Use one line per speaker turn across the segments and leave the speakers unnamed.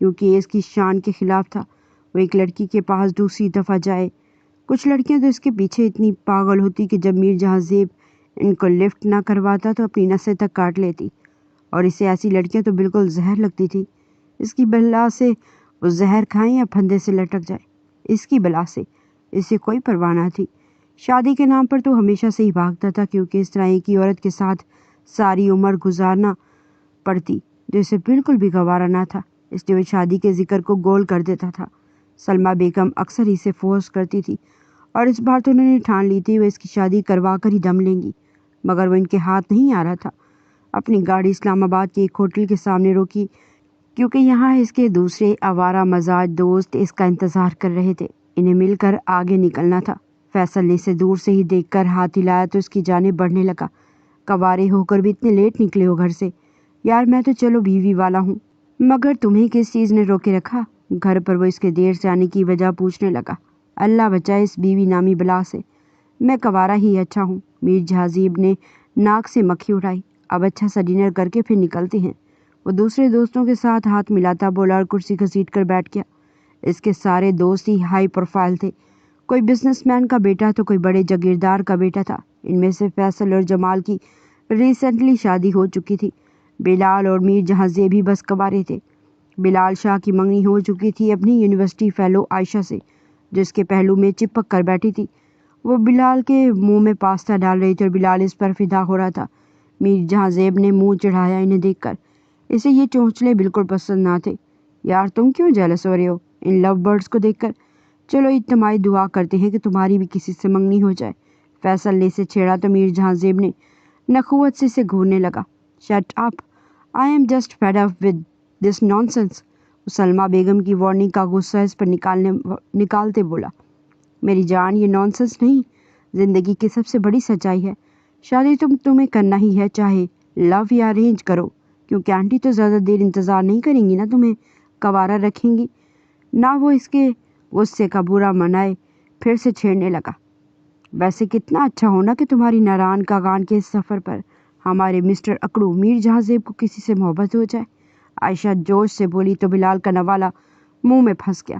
کیونکہ یہ اس کی شان کے خلاف تھا وہ ایک لڑکی کے پاس دوسری دفعہ جائے۔ کچھ لڑکیاں تو اس کے پیچھے اتنی پاگل ہوتی کہ جب میر جہاں زیب ان کو لفٹ نہ کرواتا تو اپنی نسیں تک کاٹ لیتی، اور اسے ایسی لڑکیاں تو بالکل زہر لگتی تھی۔ اس کی بلا سے وہ زہر کھائیں یا پھندے سے لٹک جائے، اس کی بلا سے اسے کوئی پرواہ نہ تھی۔ شادی کے نام پر تو ہمیشہ سے ہی بھاگتا تھا، کیونکہ اس طرح ایک ہی عورت کے ساتھ ساری عمر گزارنا پڑتی جو اسے بالکل بھی گوارا نہ تھا، اس لیے وہ شادی کے ذکر کو گول کر دیتا تھا۔ سلمیٰ بیگم اکثر اسے فورس کرتی تھی، اور اس بار تو انہوں نے ٹھان لی تھی وہ اس کی شادی کروا کر ہی دم لیں گی، مگر وہ ان کے ہاتھ نہیں آ رہا تھا۔ اپنی گاڑی اسلام آباد کے ایک ہوٹل کے سامنے روکی، کیونکہ یہاں اس کے دوسرے آوارہ مزاج دوست اس کا انتظار کر رہے تھے۔ انہیں مل کر آگے نکلنا تھا۔ فیصل نے اسے دور سے ہی دیکھ کر ہاتھ ہلایا تو اس کی جانب بڑھنے لگا۔ کوارے ہو کر بھی اتنے لیٹ نکلے ہو گھر سے؟ یار میں تو چلو بیوی والا ہوں، مگر تمہیں کس چیز نے روکے رکھا؟ گھر پر وہ اس کے دیر سے آنے کی وجہ پوچھنے لگا۔ اللہ بچائے اس بیوی نامی بلا سے، میں کوارا ہی اچھا ہوں۔ میر جہازیب نے ناک سے مکھی اٹھائی۔ اب اچھا سا ڈنر کر کے پھر نکلتے ہیں۔ وہ دوسرے دوستوں کے ساتھ ہاتھ ملاتا بولا اور کرسی گھسیٹ کر بیٹھ گیا۔ اس کے سارے دوست ہی ہائی پروفائل تھے، کوئی بزنس مین کا بیٹا تو کوئی بڑے جاگیردار کا بیٹا تھا۔ ان میں سے فیصل اور جمال کی ریسنٹلی شادی ہو چکی تھی، بلال اور میر جہاں زیب بھی بس کوارے تھے۔ بلال شاہ کی منگنی ہو چکی تھی اپنی یونیورسٹی فیلو عائشہ سے، جو اس کے پہلو میں چپک کر بیٹھی تھی۔ وہ بلال کے منہ میں پاستا ڈال رہی تھی اور بلال اس پر فدا ہو رہا تھا۔ میر جہاں زیب نے منہ چڑھایا انہیں دیکھ کر۔ اسے یہ چونچلے بالکل پسند نہ تھے۔ یار تم کیوں جیلس ہو رہے ہو ان لو برڈز کو دیکھ کر؟ چلو اجتماعی دعا کرتے ہیں کہ تمہاری بھی کسی سے منگنی ہو جائے۔ فیصل نے اسے چھیڑا تو میر جہاں زیب نے نخوت سے اسے گھورنے لگا۔ Shut up, I am just fed up with this naan sense. Salma بیگم کی وارننگ کا غصہ اس پر نکالتے بولا، میری جان یہ نان سینس نہیں، زندگی کی سب سے بڑی سچائی ہے۔ شادی تمہیں کرنا ہی ہے، چاہے لو یا ارینج کرو، کیونکہ آنٹی تو زیادہ دیر انتظار نہیں کریں گی نا، تمہیں کوارا رکھیں گی نہ۔ وہ اس کے غصے کا برا منائے پھر سے چھیڑنے لگا۔ ویسے کتنا اچھا ہونا کہ تمہاری ناران کاغان کے اس سفر پر ہمارے مسٹر اکڑو میر جہاں زیب کو کسی سے محبت ہو جائے۔ عائشہ جوش سے بولی تو بلال کا نوالا منہ میں پھنس گیا۔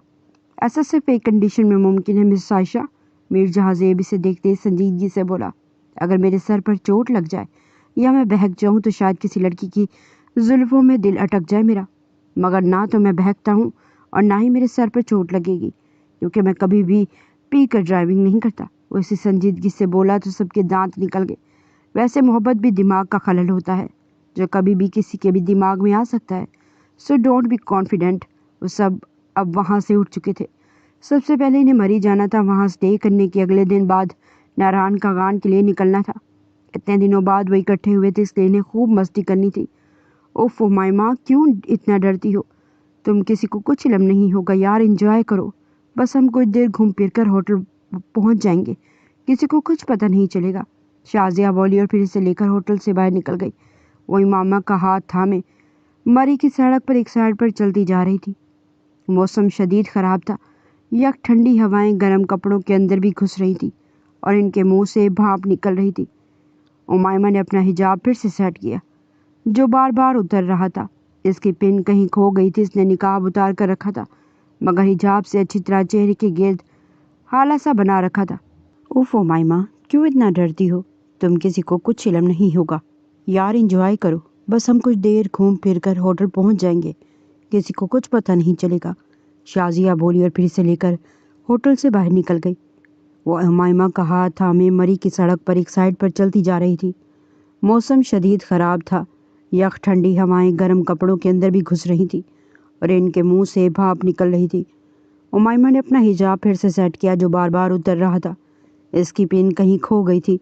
ایسا صرف ایک کنڈیشن میں ممکن ہے مس عائشہ۔ میر جہاں زیب اسے دیکھتے سنجیدگی سے بولا، اگر میرے سر پر چوٹ لگ جائے یا میں بہک جاؤں تو شاید کسی لڑکی کی زلفوں میں دل اٹک جائے میرا، مگر نہ تو میں بہکتا ہوں اور نہ ہی میرے سر پر چوٹ لگے گی، کیونکہ میں کبھی بھی پی کر ڈرائیونگ نہیں کرتا۔ وہ اسی سنجیدگی سے بولا تو سب کے دانت نکل گئے۔ ویسے محبت بھی دماغ کا خلل ہوتا ہے جو کبھی بھی کسی کے بھی دماغ میں آ سکتا ہے، سو ڈونٹ بی کانفیڈنٹ۔ وہ سب اب وہاں سے اٹھ چکے تھے۔ سب سے پہلے انہیں مری جانا تھا، وہاں اسٹے کرنے کے اگلے دن بعد ناران کاغان کے لیے نکلنا تھا۔ اتنے دنوں بعد وہ اکٹھے ہوئے تھے، اس لیے انہیں خوب مستی کرنی تھی۔ اوف مائی ماں، کیوں اتنا ڈرتی ہو تم؟ کسی کو کچھ علم نہیں ہوگا یار، انجوائے کرو، بس ہم کچھ دیر گھوم پھر کر ہوٹل پہنچ جائیں گے، کسی کو کچھ پتہ نہیں چلے گا، شازیہ بولی اور پھر اسے لے کر ہوٹل سے باہر نکل گئی۔ وہ امامہ کا ہاتھ تھامے مری کی سڑک پر ایک سائڈ پر چلتی جا رہی تھی۔ موسم شدید خراب تھا، یک ٹھنڈی ہوائیں گرم کپڑوں کے اندر بھی گھس رہی تھی اور ان کے منہ سے بھاپ نکل رہی تھی۔ امائمہ نے اپنا حجاب پھر سے سیٹ کیا جو بار بار اتر رہا تھا۔ اس کی پن کہیں کھو گئی تھی، اس نے نقاب اتار کر رکھا تھا مگر حجاب سے اچھی طرح چہرے کے گرد ہالہ سا بنا رکھا تھا۔ اوف امائمہ، کیوں اتنا ڈرتی ہو؟ تم کسی کو کچھ علم نہیں ہوگا یار، انجوائے کرو، بس ہم کچھ دیر گھوم پھر کر ہوٹل پہنچ جائیں گے، کسی کو کچھ پتہ نہیں چلے گا، شازیہ بولی اور پھر اسے لے کر ہوٹل سے باہر نکل گئی۔ وہ امائمہ کا ہاتھ تھامے مری کی سڑک پر ایک سائڈ پر چلتی جا رہی تھی۔ موسم شدید خراب تھا، یک ٹھنڈی ہوائیں گرم کپڑوں کے اندر بھی گھس رہی تھی اور ان کے منہ سے بھاپ نکل رہی تھی۔ امائمہ نے اپنا حجاب پھر سے سیٹ کیا جو بار بار اتر رہا تھا۔ اس کی پن کہیں کھو گئی تھی،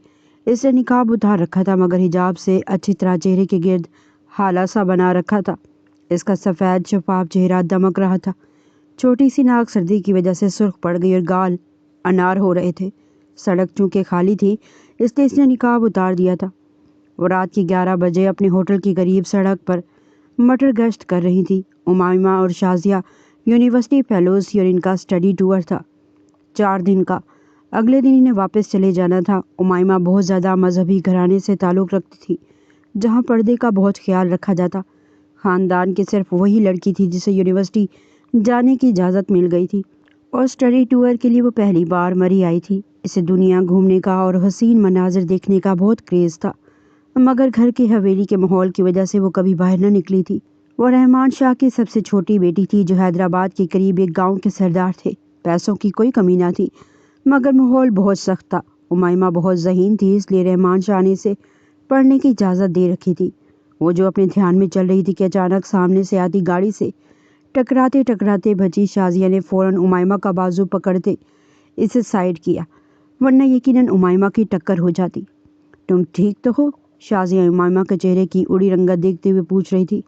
اس نے نقاب اتار رکھا تھا مگر حجاب سے اچھی طرح چہرے کے گرد ہالہ سا بنا رکھا تھا۔ اس کا سفید شفاف چہرہ دمک رہا تھا۔ چھوٹی سی ناک سردی کی وجہ سے سرخ پڑ گئی اور گال انار ہو رہے تھے۔ سڑک چونکہ خالی تھی اس لیے اس نے نقاب اتار دیا تھا۔ وہ رات کی 11 بجے اپنے ہوٹل کی قریب سڑک پر مٹر گشت کر رہی تھی۔ امائمہ اور شازیہ یونیورسٹی فیلوز تھی اور ان کا اسٹڈی ٹور تھا 4 دن کا۔ اگلے دن انہیں واپس چلے جانا تھا۔ امائمہ بہت زیادہ مذہبی گھرانے سے تعلق رکھتی تھی جہاں پردے کا بہت خیال رکھا جاتا۔ خاندان کی صرف وہی لڑکی تھی جسے یونیورسٹی جانے کی اجازت مل گئی تھی اور اسٹڈی ٹور کے لیے وہ پہلی بار مری آئی تھی۔ اسے دنیا گھومنے کا اور حسین مناظر دیکھنے کا بہت کریز تھا، مگر گھر کی حویلی کے ماحول کی وجہ سے وہ کبھی باہر نہ نکلی تھی۔ وہ رحمان شاہ کی سب سے چھوٹی بیٹی تھی جو حیدرآباد کے قریب ایک گاؤں کے سردار تھے۔ پیسوں کی کوئی کمی نہ تھی مگر ماحول بہت سخت تھا۔ امائمہ بہت ذہین تھی، اس لیے رحمان شاہ نے اسے پڑھنے کی اجازت دے رکھی تھی۔ وہ جو اپنے دھیان میں چل رہی تھی کہ اچانک سامنے سے آتی گاڑی سے ٹکراتے ٹکراتے بچی شازیہ نے فوراً امائمہ کا بازو پکڑتے اسے سائڈ کیا، ورنہ یقیناً امائمہ کی ٹکر ہو جاتی۔ تم ٹھیک تو ہو؟ شازیہ امائمہ کے چہرے کی اڑی رنگت دیکھتے ہوئے پوچھ رہی تھی۔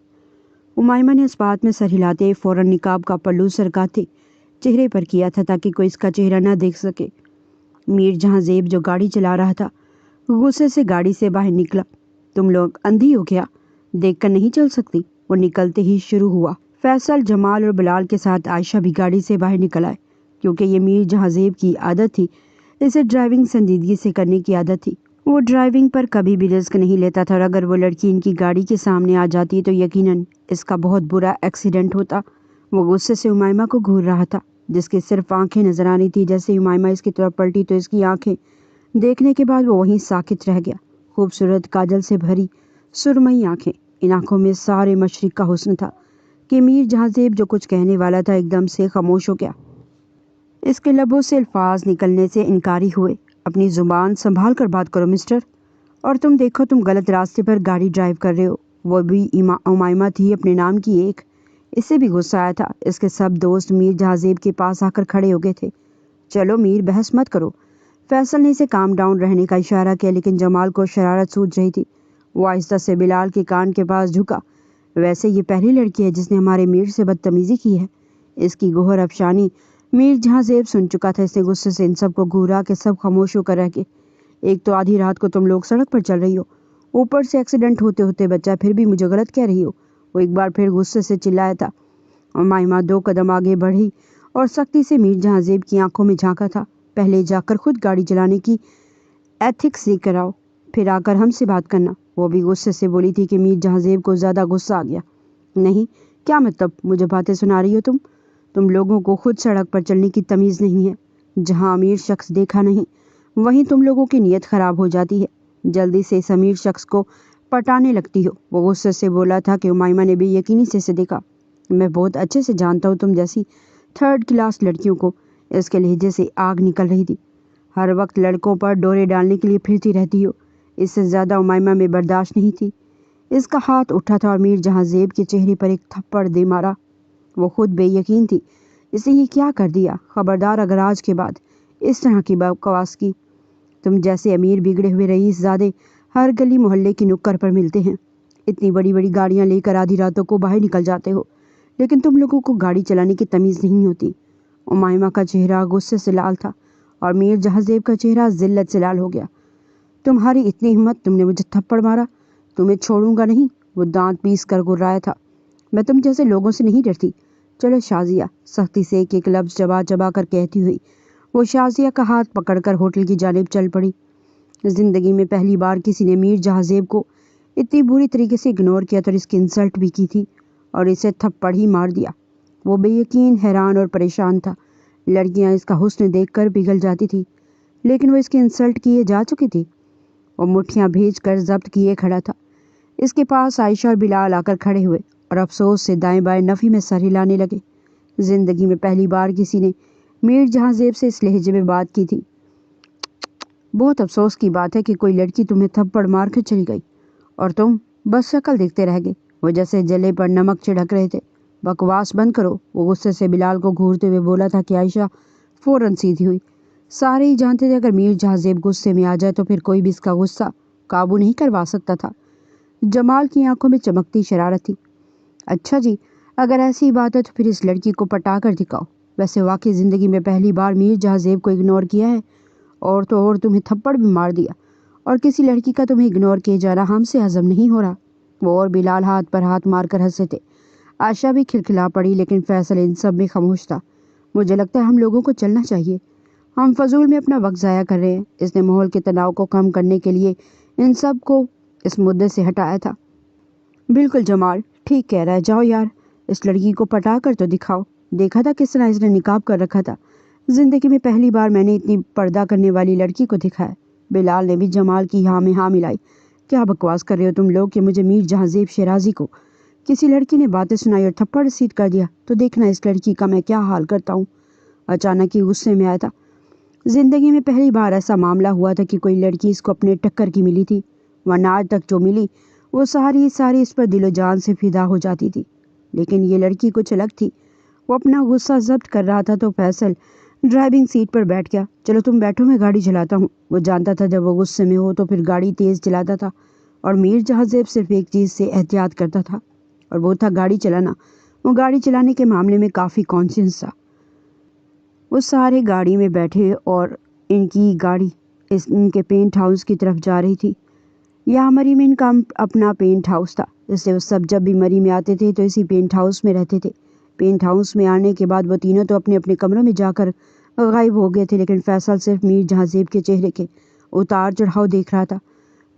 امائمہ نے اس بات میں سر ہلاتے فوراً نقاب کا پلو سرکاتے چہرے پر کیا تھا تاکہ کوئی اس کا چہرہ نہ دیکھ سکے۔ میر جہاں زیب جو گاڑی چلا رہا تھا غصے سے گاڑی سے باہر نکلا۔ تم لوگ اندھی ہو کیا؟ دیکھ کر نہیں چل سکتی؟ وہ نکلتے ہی شروع ہوا۔ فیصل، جمال اور بلال کے ساتھ عائشہ بھی گاڑی سے باہر نکل آئے کیونکہ یہ میر جہاں زیب کی عادت تھی۔ اسے ڈرائیونگ سنجیدگی سے کرنے کی عادت تھی۔ وہ ڈرائیونگ پر کبھی بھی رسک نہیں لیتا تھا اور اگر وہ لڑکی ان کی گاڑی کے سامنے آ جاتی تو یقیناً اس کا بہت برا ایکسیڈنٹ ہوتا۔ وہ غصے سے امائمہ کو گھور رہا تھا جس کی صرف آنکھیں نظر آنی تھی۔ جیسے امائمہ اس کی طرف پلٹی تو اس کی آنکھیں دیکھنے کے بعد وہ وہیں ساکت رہ گیا۔ خوبصورت کاجل سے بھری سرمئی آنکھیں، ان آنکھوں میں سارے مشرق کا حسن تھا کہ میر جہاں زیب جو کچھ کہنے والا تھا ایک دم سے خاموش ہو گیا۔ اس کے لبوں سے الفاظ نکلنے سے انکاری ہوئے۔ اپنی زبان سنبھال کر بات کرو مسٹر، اور تم دیکھو تم غلط راستے پر گاڑی ڈرائیو کر رہے ہو۔ وہ بھی امائمہ تھی اپنے نام کی ایک۔ اسے بھی غصہ آیا تھا۔ اس کے سب دوست میر جہاں زیب کے پاس آ کر کھڑے ہو گئے تھے۔ چلو میر، بحث مت کرو۔ فیصل نے اسے کام ڈاؤن رہنے کا اشارہ کیا لیکن جمال کو شرارت سوچ رہی تھی۔ وہ آہستہ سے بلال کے کان کے پاس جھکا۔ ویسے یہ پہلی لڑکی ہے جس نے ہمارے میر سے بدتمیزی کی ہے۔ اس کی گوہر افشانی میر جہاں زیب سن چکا تھا۔ اس نے غصے سے ان سب کو گھورا کہ سب خاموش ہو کر رہ گئے۔ ایک تو آدھی رات کو تم لوگ سڑک پر چل رہی ہو، اوپر سے ایکسیڈنٹ ہوتے ہوتے بچہ، پھر بھی مجھے غلط کہہ رہی ہو۔ وہ ایک بار پھر غصے سے چلایا تھا۔ امائمہ 2 قدم آگے بڑھی اور سختی سے میر جہاں زیب کی آنکھوں میں جھانکا تھا۔ پہلے جا کر خود گاڑی چلانے کی ایتھکس سیکھ کر آؤ، پھر آ کر ہم سے بات کرنا۔ وہ بھی غصے سے بولی تھی کہ میر جہاں زیب کو زیادہ غصہ آ گیا۔ نہیں، کیا مطلب؟ مجھے باتیں سنا رہی ہو تم لوگوں کو خود سڑک پر چلنے کی تمیز نہیں ہے۔ جہاں امیر شخص دیکھا نہیں وہیں تم لوگوں کی نیت خراب ہو جاتی ہے، جلدی سے اس امیر شخص کو پٹانے لگتی ہو۔ وہ غصے سے بولا تھا کہ امائمہ نے بے یقینی سے اسے دیکھا۔ میں بہت اچھے سے جانتا ہوں تم جیسی 3rd کلاس لڑکیوں کو۔ اس کے لہجے سے آگ نکل رہی تھی۔ ہر وقت لڑکوں پر ڈورے ڈالنے کے لیے پھرتی رہتی ہو۔ اس سے زیادہ امائمہ میں برداشت نہیں تھی۔ اس کا ہاتھ اٹھا تھا اور میر جہاں زیب کے چہرے پر ایک تھپڑ دے مارا۔ وہ خود بے یقین تھی۔ اسے یہ کیا کر دیا؟ خبردار اگر آج کے بعد اس طرح کی بکواس کی۔ تم جیسے امیر بگڑے ہوئے رئیس زادے ہر گلی محلے کی نکڑ پر ملتے ہیں۔ اتنی بڑی بڑی گاڑیاں لے کر آدھی راتوں کو باہر نکل جاتے ہو، لیکن تم لوگوں کو گاڑی چلانے کی تمیز نہیں ہوتی۔ امائمہ کا چہرہ غصے سے لال تھا اور میر جہاں زیب کا چہرہ ذلت سے لال ہو گیا۔ تمہاری اتنی ہمت، تم نے مجھے تھپڑ مارا؟ تمہیں چھوڑوں گا نہیں۔ وہ دانت پیس کر گرایا تھا۔ میں تم جیسے لوگوں سے نہیں ڈرتی۔ چلو شازیہ، سختی سے ایک ایک لفظ چبا چبا کر کہتی ہوئی وہ شازیہ کا ہاتھ پکڑ کر ہوٹل کی جانب چل پڑی۔ زندگی میں پہلی بار کسی نے میر جہاں زیب کو اتنی بری طریقے سے اگنور کیا تو اس کی انسلٹ بھی کی تھی اور اسے تھپڑ ہی مار دیا۔ وہ بے یقین، حیران اور پریشان تھا۔ لڑکیاں اس کا حسن دیکھ کر پگھل جاتی تھی لیکن وہ اس کی انسلٹ کیے جا چکی تھی۔ وہ مٹھیاں بھیج کر ضبط کیے کھڑا تھا۔ اس کے پاس عائشہ اور بلال آ کر کھڑے ہوئے اور افسوس سے دائیں بائیں نفی میں سر ہلانے لگے۔ زندگی میں پہلی بار کسی نے میر جہاں زیب سے اس لہجے میں بات کی تھی۔ بہت افسوس کی بات ہے کہ کوئی لڑکی تمہیں تھپڑ مار کر چلی گئی اور تم بس شکل دیکھتے رہ گئے۔ وہ جیسے جلے پر نمک چھڑک رہے تھے۔ بکواس بند کرو۔ وہ غصے سے بلال کو گھورتے ہوئے بولا تھا کہ عائشہ فوراً سیدھی ہوئی۔ سارے ہی جانتے تھے اگر میر جہاں زیب غصے میں آ جائے تو پھر کوئی بھی اس کا غصہ قابو نہیں کروا سکتا تھا۔ جمال کی آنکھوں میں چمکتی شرارت تھی۔ اچھا جی، اگر ایسی بات ہے تو پھر اس لڑکی کو پٹا کر دکھاؤ۔ ویسے واقعی زندگی میں پہلی بار میر جہاں زیب کو اگنور کیا ہے اور تو اور تمہیں تھپڑ بھی مار دیا، اور کسی لڑکی کا تمہیں اگنور کیے جانا ہم سے ہضم نہیں ہو رہا۔ وہ اور بلال ہاتھ پر ہاتھ مار کر ہنسے تھے۔ عائشہ بھی کھلکھلا پڑی لیکن فیصل ان سب میں خاموش تھا۔ مجھے لگتا ہے ہم لوگوں کو چلنا چاہیے، ہم فضول میں اپنا وقت ضائع کر رہے ہیں۔ اس نے ماحول کے تناؤ کو کم کرنے کے لیے ان سب کو اس مدعے سے ہٹایا تھا۔ بالکل جمال، ٹھیک کہہ رہا ہے، جاؤ یار، اس لڑکی کو پٹا کر تو دکھاؤ۔ دیکھا تھا کس طرح اس نے نقاب کر رکھا تھا؟ زندگی میں پہلی بار میں نے اتنی پردہ کرنے والی لڑکی کو دیکھا ہے۔ بلال نے بھی جمال کی ہاں میں ہاں ملائی۔ کیا بکواس کر رہے ہو تم لوگ کہ مجھے میر جہاں زیب شیرازی کو کسی لڑکی نے باتیں سنائی اور تھپڑ رسید کر دیا تو دیکھنا اس لڑکی کا میں کیا حال کرتا ہوں۔ اچانک ہی غصے میں آیا تھا۔ زندگی میں پہلی بار ایسا معاملہ ہوا تھا کہ کوئی لڑکی اس کو اپنے ٹکر کی ملی تھی، ورنہ آج تک جو ملی وہ ساری اس پر دل و جان سے فدا ہو جاتی تھی۔ لیکن یہ لڑکی کچھ الگ تھی۔ وہ اپنا غصہ ضبط کر رہا تھا تو فیصل ڈرائیونگ سیٹ پر بیٹھ گیا۔ چلو تم بیٹھو، میں گاڑی چلاتا ہوں۔ وہ جانتا تھا جب وہ غصے میں ہو تو پھر گاڑی تیز چلاتا تھا، اور میر جہاں زیب صرف ایک چیز سے احتیاط کرتا تھا، اور وہ تھا گاڑی چلانا۔ وہ گاڑی چلانے کے معاملے میں کافی کانشیس تھا۔ وہ سارے گاڑی میں بیٹھے اور ان کی گاڑی ان کے پینٹ ہاؤس کی طرف جا رہی تھی۔ یہاں مری میں ان کا اپنا پینٹ ہاؤس تھا، اس لیے وہ سب جب بھی مری میں آتے تھے تو اسی پینٹ ہاؤس میں رہتے تھے۔ پینٹ ہاؤس میں آنے کے بعد وہ تینوں تو اپنے اپنے کمروں میں جا کر غائب ہو گئے تھے، لیکن فیصل صرف میر جہاں زیب کے چہرے کے اتار چڑھاؤ دیکھ رہا تھا۔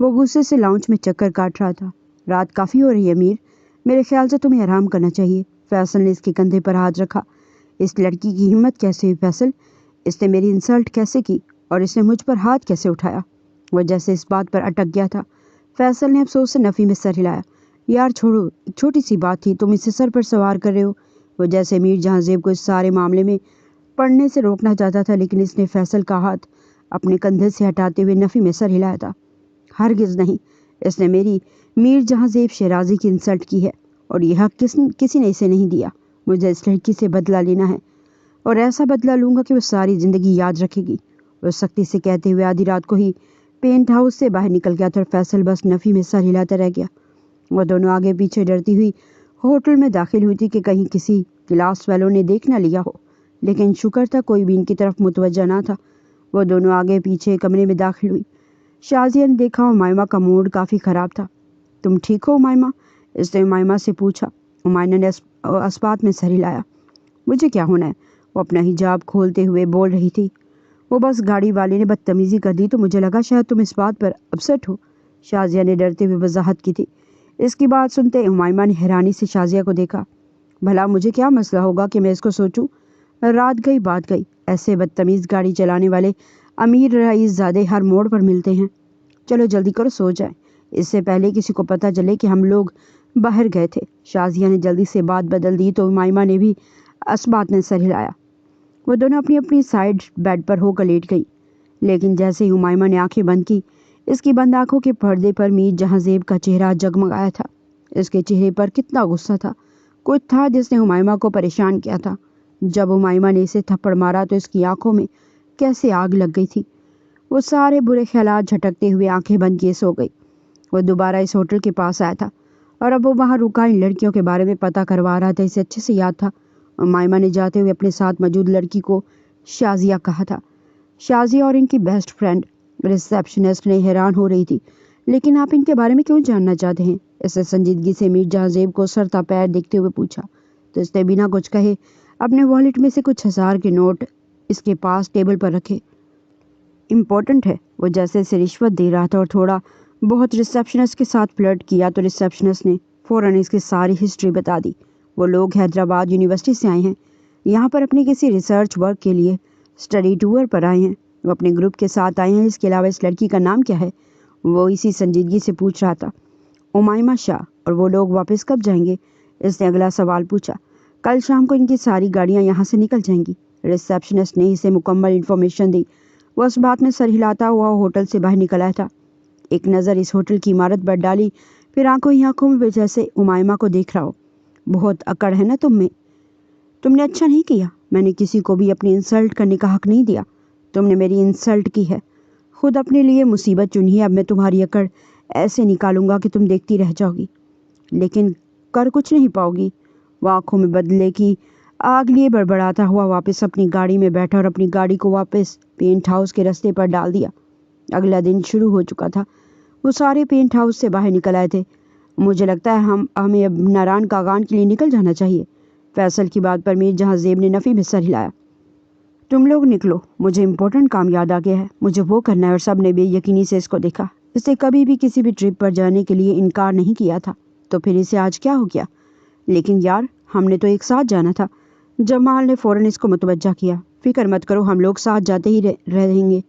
وہ غصے سے لاؤنج میں چکر کاٹ رہا تھا۔ رات کافی ہو رہی ہے میر، میرے خیال سے تمہیں آرام کرنا چاہیے۔ فیصل نے اس کے کندھے پر ہاتھ رکھا۔ اس لڑکی کی ہمت کیسے ہوئی فیصل؟ اس نے میری انسلٹ کیسے کی اور اس نے مجھ پر ہاتھ کیسے اٹھایا؟ وہ جیسے اس بات پر اٹک گیا تھا۔ فیصل نے افسوس سے نفی میں سر ہلایا۔ یار چھوڑو، ایک چھوٹی سی بات تھی، تم اسے سر پر سوار کر رہے ہو۔ وہ جیسے میر جہاں زیب کو اس سارے معاملے میں پڑھنے سے روکنا چاہتا تھا، لیکن اس نے فیصل کا ہاتھ اپنے کندھے سے ہٹاتے ہوئے نفی میں سر ہلایا تھا۔ ہرگز نہیں، اس نے میری میر جہاں زیب شیرازی کی انسلٹ کی ہے، اور یہ حق کسی نے اسے نہیں دیا۔ مجھے اس لڑکی سے بدلہ لینا ہے، اور ایسا بدلہ لوں گا کہ وہ ساری زندگی یاد رکھے گی۔ وہ سختی سے کہتے ہوئے آدھی رات کو ہی پینٹ ہاؤس سے باہر نکل گیا تھا، اور فیصل بس نفی میں سر ہلاتا رہ گیا۔ وہ دونوں آگے پیچھے ڈرتی ہوئی ہوٹل میں داخل ہوئی تھی کہ کہیں کسی کلاس فیلو نے دیکھ نہ لیا ہو، لیکن شکر تھا کوئی بھی ان کی طرف متوجہ نہ تھا۔ وہ دونوں آگے پیچھے کمرے میں داخل ہوئی۔ شازیہ نے دیکھا امائمہ کا موڈ کافی خراب تھا۔ تم ٹھیک ہو امائمہ؟ اس نے امائمہ سے پوچھا۔ امائمہ نے اسبات میں سر ہلایا۔ مجھے کیا ہونا ہے؟ وہ اپنا حجاب کھولتے ہوئے بول رہی تھی۔ وہ بس گاڑی والے نے بدتمیزی کر دی تو مجھے لگا شاید تم اس بات پر اپسٹ ہو، شازیہ نے ڈرتے ہوئے وضاحت کی تھی۔ اس کی بات سنتے امائمہ نے حیرانی سے شازیہ کو دیکھا۔ بھلا مجھے کیا مسئلہ ہوگا کہ میں اس کو سوچوں؟ رات گئی بات گئی، ایسے بدتمیز گاڑی چلانے والے امیر رئیس زادے ہر موڑ پر ملتے ہیں۔ چلو جلدی کرو، سو جائیں، اس سے پہلے کسی کو پتہ چلے کہ ہم لوگ باہر گئے تھے۔ شازیہ نے جلدی سے بات بدل دی تو امائمہ نے بھی اسبات میں سر ہلایا۔ وہ دونوں اپنی اپنی سائڈ بیڈ پر ہو کر لیٹ گئی، لیکن جیسے ہی امائمہ نے آنکھیں بند کی، اس کی بند آنکھوں کے پردے پر میر جہاں زیب کا چہرہ جگمگایا تھا۔ اس کے چہرے پر کتنا غصہ تھا، کچھ تھا جس نے امائمہ کو پریشان کیا تھا۔ جب امائمہ نے اسے تھپڑ مارا تو اس کی آنکھوں میں کیسے آگ لگ گئی تھی۔ وہ سارے برے خیالات جھٹکتے ہوئے آنکھیں بند کیے سو گئی۔ وہ دوبارہ اس ہوٹل کے پاس آیا تھا، اور اب وہ وہاں رکا ان لڑکیوں کے بارے میں پتہ کروا رہا تھا۔ اسے اچھے سے یاد تھا امائمہ نے جاتے ہوئے اپنے ساتھ موجود لڑکی کو شازیہ کہا تھا۔ شازیہ اور ان کی بیسٹ فرینڈ ریسیپشنسٹ نے حیران ہو رہی تھی۔ لیکن آپ ان کے بارے میں کیوں جاننا چاہتے ہیں؟ اس نے سنجیدگی سے میر جہاں زیب کو سر تا پیر دیکھتے ہوئے پوچھا، تو اس نے بنا کچھ کہے اپنے والیٹ میں سے کچھ 1000 کے نوٹ اس کے پاس ٹیبل پر رکھے۔ امپورٹنٹ ہے، وہ جیسے اسے رشوت دے رہا تھا اور تھوڑا بہت ریسیپشنسٹ کے ساتھ فلرٹ کیا تو ریسیپشنسٹ نے فوراً اس کی ساری ہسٹری بتا دی۔ وہ لوگ حیدرآباد یونیورسٹی سے آئے ہیں، یہاں پر اپنی کسی ریسرچ ورک کے لیے اسٹڈی ٹور پر آئے ہیں۔ وہ اپنے گروپ کے ساتھ آئے ہیں۔ اس کے علاوہ اس لڑکی کا نام کیا ہے؟ وہ اسی سنجیدگی سے پوچھ رہا تھا۔ امائمہ شاہ۔ اور وہ لوگ واپس کب جائیں گے؟ اس نے اگلا سوال پوچھا۔ کل شام کو ان کی ساری گاڑیاں یہاں سے نکل جائیں گی۔ ریسیپشنسٹ نے اسے مکمل انفارمیشن دی۔ وہ اس بات میں سر ہلاتا ہوا ہوٹل سے باہر نکل آیا تھا۔ ایک نظر اس ہوٹل کی عمارت پر ڈالی، پھر آنکھوں ہی آنکھوں میں جیسے امائمہ کو دیکھ رہا ہو۔ بہت اکڑ ہے نا تم میں، تم نے اچھا نہیں کیا، میں نے کسی کو بھی اپنی انسلٹ کرنے کا حق نہیں دیا، تم نے میری انسلٹ کی ہے، خود اپنے لیے مصیبت چنی ہے۔ اب میں تمہاری اکڑ ایسے نکالوں گا کہ تم دیکھتی رہ جاؤ گی، لیکن کر کچھ نہیں پاؤ گی۔ وہ آنکھوں میں بدلے کی آگ لیے بڑبڑاتا ہوا واپس اپنی گاڑی میں بیٹھا اور اپنی گاڑی کو واپس پینٹ ہاؤس کے رستے پر ڈال دیا۔ اگلا دن شروع ہو چکا تھا۔ وہ سارے پینٹ ہاؤس سے باہر نکل آئے تھے۔ مجھے لگتا ہے ہمیں اب ناران کاغان کے لیے نکل جانا چاہیے۔ فیصل کی بات پر میر جہاں زیب نے نفی میں سر ہلایا۔ تم لوگ نکلو، مجھے امپورٹنٹ کام یاد آ گیا ہے، مجھے وہ کرنا ہے۔ اور سب نے بے یقینی سے اس کو دیکھا۔ اس نے کبھی بھی کسی بھی ٹرپ پر جانے کے لیے انکار نہیں کیا تھا، تو پھر اسے آج کیا ہو گیا؟ لیکن یار ہم نے تو ایک ساتھ جانا تھا۔ جمال نے فوراً اس کو متوجہ کیا۔ فکر مت کرو، ہم لوگ ساتھ جاتے ہی رہیں گے،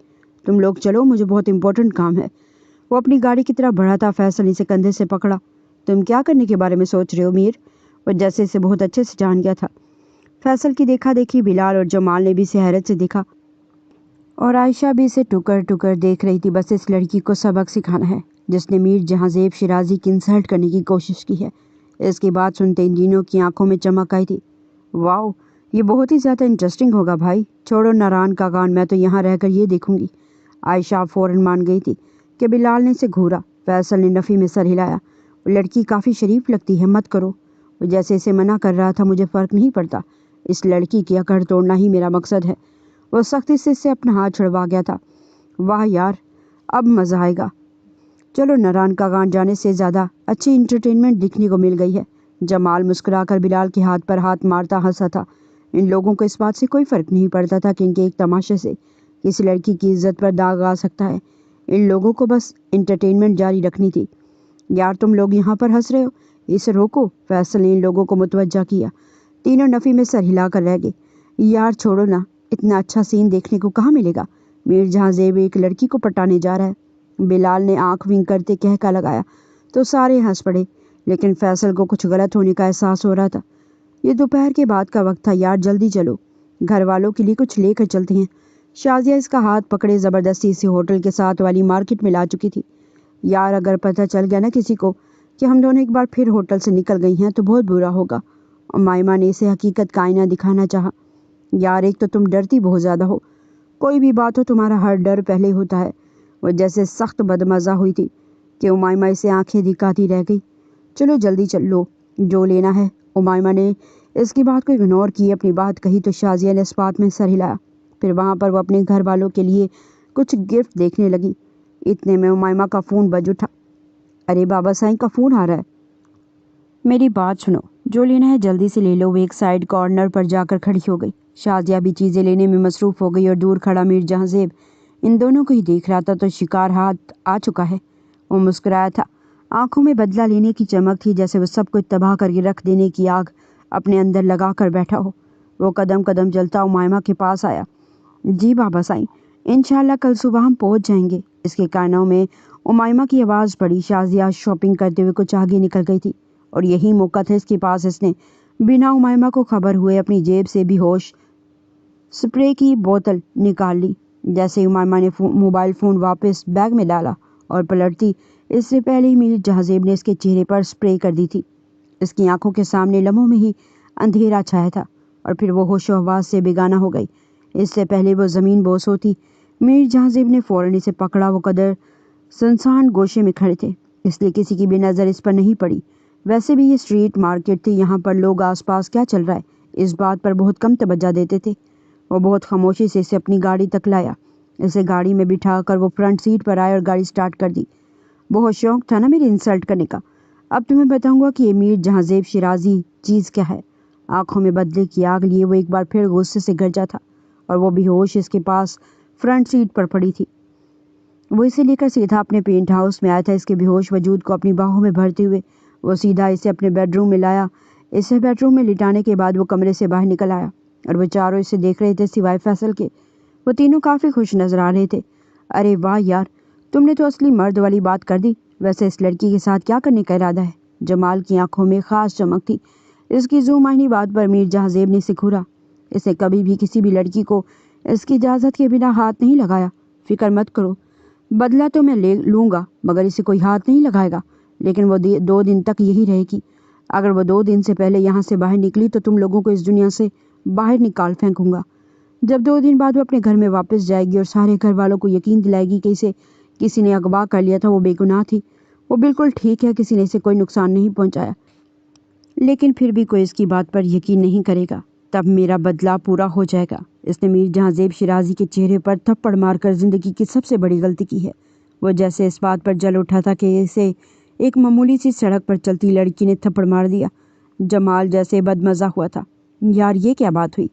تم لوگ چلو، مجھے بہت امپورٹنٹ کام ہے۔ وہ اپنی گاڑی کی طرف بڑھا تھا، فیصل اسے کندھے سے پکڑا۔ تم کیا کرنے کے بارے میں سوچ رہے ہو میر؟ وہ جیسے اسے بہت اچھے سے جان گیا تھا۔ فیصل کی دیکھا دیکھی بلال اور جمال نے بھی اسے حیرت سے دیکھا، اور عائشہ بھی اسے ٹکر ٹکر دیکھ رہی تھی۔ بس اس لڑکی کو سبق سکھانا ہے جس نے میر جہاں زیب شیرازی کی انسلٹ کرنے کی کوشش کی ہے۔ اس کی بات سنتے ان دنوں کی آنکھوں میں چمک آئی تھی۔ واؤ، یہ بہت ہی زیادہ انٹرسٹنگ ہوگا بھائی، چھوڑو ناران کا کان، میں تو یہاں رہ کر یہ دیکھوں گی۔ عائشہ فوراً مان گئی تھی کہ بلال نے اسے گھورا۔ فیصل نے نفی میں سر ہلایا۔ وہ لڑکی کافی شریف لگتی ہے، مت کرو۔ وہ جیسے اسے منع کر رہا تھا، مجھے فرق نہیں پڑتا، اس لڑکی کی اکڑ توڑنا ہی میرا مقصد ہے۔ وہ سختی سے اس سے اپنا ہاتھ چھڑوا گیا تھا۔ واہ یار، اب مزہ آئے گا، چلو ناران کا کان جانے سے زیادہ اچھی انٹرٹینمنٹ دیکھنے کو مل گئی ہے۔ جمال مسکرا کر بلال کے ہاتھ پر ہاتھ مارتا ہنسا تھا۔ ان لوگوں کو اس بات سے کوئی فرق نہیں پڑتا تھا کہ ان کے ایک تماشے سے کسی لڑکی کی عزت پر داغ آ سکتا ہے۔ ان لوگوں کو بس انٹرٹینمنٹ جاری رکھنی تھی۔ یار تم لوگ یہاں پر ہنس رہے ہو، اسے روکو، فیصل نے ان لوگوں کو متوجہ کیا۔ تینوں نفی میں سر ہلا کر رہ گئے۔ یار چھوڑو نا، اتنا اچھا سین دیکھنے کو کہاں ملے گا؟ میر جہاں زیب ایک لڑکی کو پٹانے جا رہا ہے۔ بلال نے آنکھ ونک کرتے کہکا لگایا تو سارے ہنس پڑے، لیکن فیصل کو کچھ غلط ہونے کا احساس ہو رہا تھا۔ یہ دوپہر کے بعد کا وقت تھا، یار جلدی چلو، گھر والوں کے لیے کچھ لے کر چلتے ہیں۔ شازیہ اس کا ہاتھ پکڑے زبردستی اسی ہوٹل کے ساتھ والی مارکیٹ میں لا چکی تھی۔ یار اگر پتہ چل گیا نا کسی کو کہ ہم دونوں ایک بار پھر ہوٹل سے نکل گئی ہیں تو بہت برا ہوگا۔ امائمہ نے اسے حقیقت کا آئینہ دکھانا چاہا۔ یار ایک تو تم ڈرتی بہت زیادہ ہو، کوئی بھی بات ہو تمہارا ہر ڈر پہلے ہوتا ہے۔ وہ جیسے سخت بدمزہ ہوئی تھی کہ امائمہ اسے آنکھیں دکھاتی رہ گئی۔ چلو جلدی چل لو، جو لینا ہے۔ امائمہ نے اس کی بات کو اگنور کی اپنی بات کہی تو شازیہ نے اس بات میں سر ہلایا۔ پھر وہاں پر وہ اپنے گھر والوں کے لیے کچھ گفٹ دیکھنے لگی۔ اتنے میں امائمہ کا فون بج اٹھا۔ ارے بابا سائیں کا فون آ رہا ہے، میری بات سنو، جو لینا ہے جلدی سے لے لو۔ وہ ایک سائڈ کارنر پر جا کر کھڑی ہو گئی۔ شازیہ بھی چیزیں لینے میں مصروف ہو گئی اور دور کھڑا میر جہاں زیب ان دونوں کو ہی دیکھ رہا تھا۔ تو شکار ہاتھ آ چکا ہے، وہ مسکرایا تھا۔ آنکھوں میں بدلہ لینے کی چمک تھی، جیسے وہ سب کچھ تباہ کر کے رکھ دینے کی آگ اپنے اندر لگا کر بیٹھا ہو۔ وہ قدم قدم چلتا امائمہ کے پاس آیا۔ جی بابا سائیں، انشاءاللہ کل صبح ہم پہنچ جائیں گے۔ اس کے کانوں میں امائمہ کی آواز پڑی۔ شازیہ شاپنگ کرتے ہوئے کچھ آگے نکل گئی تھی اور یہی موقع تھا اس کے پاس۔ اس نے بنا امائمہ کو خبر ہوئے اپنی جیب سے بھی ہوش سپرے کی بوتل نکال لی۔ جیسے امائمہ نے موبائل فون واپس بیگ میں ڈالا اور پلٹتی اس سے پہلے ہی میر جہاں زیب نے اس کے چہرے پر سپرے کر دی تھی۔ اس کی آنکھوں کے سامنے لمحوں میں ہی اندھیرا چھایا تھا اور پھر وہ ہوش و حواس سے بیگانہ ہو گئی۔ اس سے پہلے وہ زمین بوس ہوتی، میر جہاں زیب نے فوراً اسے پکڑا۔ وہ قدر سنسان گوشے میں کھڑے تھے، اس لیے کسی کی بھی نظر اس پر نہیں پڑی۔ ویسے بھی یہ اسٹریٹ مارکیٹ تھی، یہاں پر لوگ آس پاس کیا چل رہا ہے اس بات پر بہت کم توجہ دیتے تھے۔ وہ بہت خاموشی سے اسے اپنی گاڑی تک لایا۔ اسے گاڑی میں بٹھا کر وہ فرنٹ سیٹ پر آئے اور گاڑی سٹارٹ کر دی۔ بہت شوق تھا نا میری انسلٹ کرنے کا، اب تمہیں بتاؤں گا کہ یہ میر جہاں زیب شیرازی چیز کیا ہے۔ آنکھوں میں بدلے کی آگ لیے وہ ایک بار پھر غصے سے گرجا تھا اور وہ بے ہوش اس کے پاس فرنٹ سیٹ پر پڑی تھی۔ وہ اسے لے کر سیدھا اپنے پینٹ ہاؤس میں آیا تھا۔ اس کے بے ہوش وجود کو اپنی باہوں میں بھرتے ہوئے وہ سیدھا اسے اپنے بیڈ روم میں لایا۔ اسے بیڈ روم میں لٹانے کے بعد وہ کمرے سے باہر نکل آیا اور وہ چاروں اسے دیکھ رہے تھے سوائے فیصل کے۔ وہ تینوں کافی خوش نظر آ رہے تھے۔ ارے واہ یار، تم نے تو اصلی مرد والی بات کر دی۔ ویسے اس لڑکی کے ساتھ کیا کرنے کا ارادہ ہے؟ جمال کی آنکھوں میں خاص چمک تھی۔ اس کی ذو معنی بات پر میر جہاں زیب نے اسے گھورا۔ اسے کبھی بھی کسی بھی لڑکی کو اس کی اجازت کے بنا ہاتھ نہیں لگایا۔ فکر مت کرو، بدلہ تو میں لے لوں گا، مگر اسے کوئی ہاتھ نہیں لگائے گا۔ لیکن وہ 2 دن تک یہی رہے گی۔ اگر وہ 2 دن سے پہلے یہاں سے باہر نکلی تو تم لوگوں کو اس دنیا سے باہر نکال پھینکوں گا۔ جب 2 دن بعد وہ اپنے گھر میں واپس جائے گی اور سارے گھر والوں کو یقین دلائے گی کہ اسے کسی نے اغوا کر لیا تھا، وہ بے گناہ تھی، وہ بالکل ٹھیک ہے، کسی نے اسے کوئی نقصان نہیں پہنچایا، لیکن پھر بھی کوئی اس کی بات پر یقین نہیں کرے گا، تب میرا بدلہ پورا ہو جائے گا۔ اس نے میر جہاں زیب شیرازی کے چہرے پر تھپڑ مار کر زندگی کی سب سے بڑی غلطی کی ہے۔ وہ جیسے اس بات پر جل اٹھا تھا کہ اسے ایک معمولی سی سڑک پر چلتی لڑکی نے تھپڑ مار دیا۔ جمال جیسے بدمزہ ہوا تھا۔ یار یہ کیا بات ہوئی؟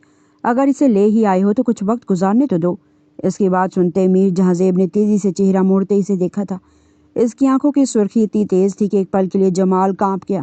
اگر اسے لے ہی آئے ہو تو کچھ وقت گزارنے تو دو۔ اس کی بات سنتے میر جہاں زیب نے تیزی سے چہرہ موڑتے اسے دیکھا تھا۔ اس کی آنکھوں کی سرخی اتنی تیز تھی کہ ایک پل کے لیے جمال کانپ گیا۔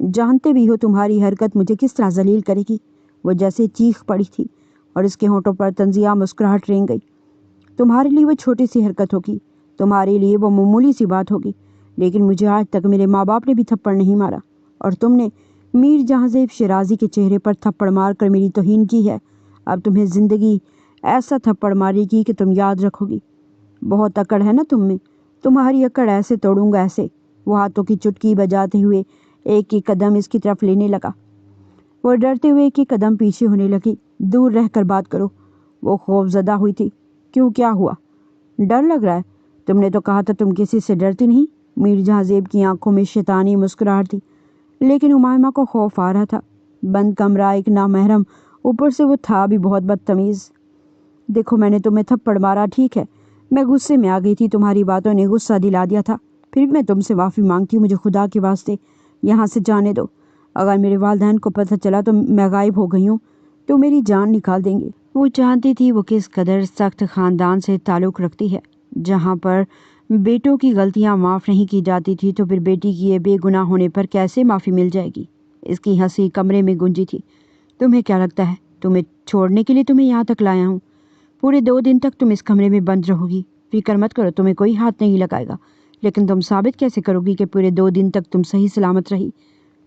جانتے بھی ہو تمہاری حرکت مجھے کس طرح ذلیل کرے گی۔ وہ جیسے چیخ پڑی تھی اور اس کے ہونٹوں پر طنزیہ مسکراہٹ رینگ گئی۔ تمہارے لیے وہ چھوٹی سی حرکت ہوگی، تمہارے لیے وہ معمولی سی بات ہوگی، لیکن مجھے آج تک میرے ماں باپ نے بھی تھپڑ نہیں مارا، اور تم نے میر جہاں زیب شیرازی کے چہرے پر تھپڑ مار کر میری توہین کی ہے۔ اب تمہیں زندگی ایسا تھپڑ مارے گی کہ تم یاد رکھو گی۔ بہت اکڑ ہے نا تم میں، تمہاری اکڑ ایسے توڑوں گا ایسے۔ وہ ہاتھوں کی چٹکی بجاتے ہوئے ایک ایک قدم اس کی طرف لینے لگا۔ وہ ڈرتے ہوئے ایک ایک قدم پیچھے ہونے لگی۔ دور رہ کر بات کرو۔ وہ خوف زدہ ہوئی تھی۔ کیوں، کیا ہوا؟ ڈر لگ رہا ہے؟ تم نے تو کہا تھا تم کسی سے ڈرتی نہیں۔ میر جہاں زیب کی آنکھوں میں شیطانی مسکراہٹ تھی، لیکن امائمہ کو خوف آ رہا تھا۔ بند کمرہ، ایک نامحرم، اوپر سے وہ تھا بھی بہت بدتمیز۔ دیکھو میں نے تمہیں تھپڑ مارا، ٹھیک ہے، میں غصے میں آ گئی تھی، تمہاری باتوں نے غصہ دلا دیا تھا، پھر بھی میں تم سے معافی مانگتی ہوں، مجھے خدا کے واسطے یہاں سے جانے دو۔ اگر میرے والدین کو پتہ چلا تو میں غائب ہو گئی ہوں تو میری جان نکال دیں گے۔ وہ جانتی تھی وہ کس قدر سخت خاندان سے تعلق رکھتی ہے، جہاں پر بیٹوں کی غلطیاں معاف نہیں کی جاتی تھی، تو پھر بیٹی کی یہ بے گناہ ہونے پر کیسے معافی مل جائے گی؟ اس کی ہنسی کمرے میں گونجی تھی۔ تمہیں کیا لگتا ہے تمہیں چھوڑنے کے لیے تمہیں یہاں تک لایا ہوں؟ پورے 2 دن تک تم اس کمرے میں بند رہو گی، فکر مت کرو، تمہیں کوئی ہاتھ نہیں لگائے گا، لیکن تم ثابت کیسے کرو گی کہ پورے 2 دن تک تم صحیح سلامت رہی؟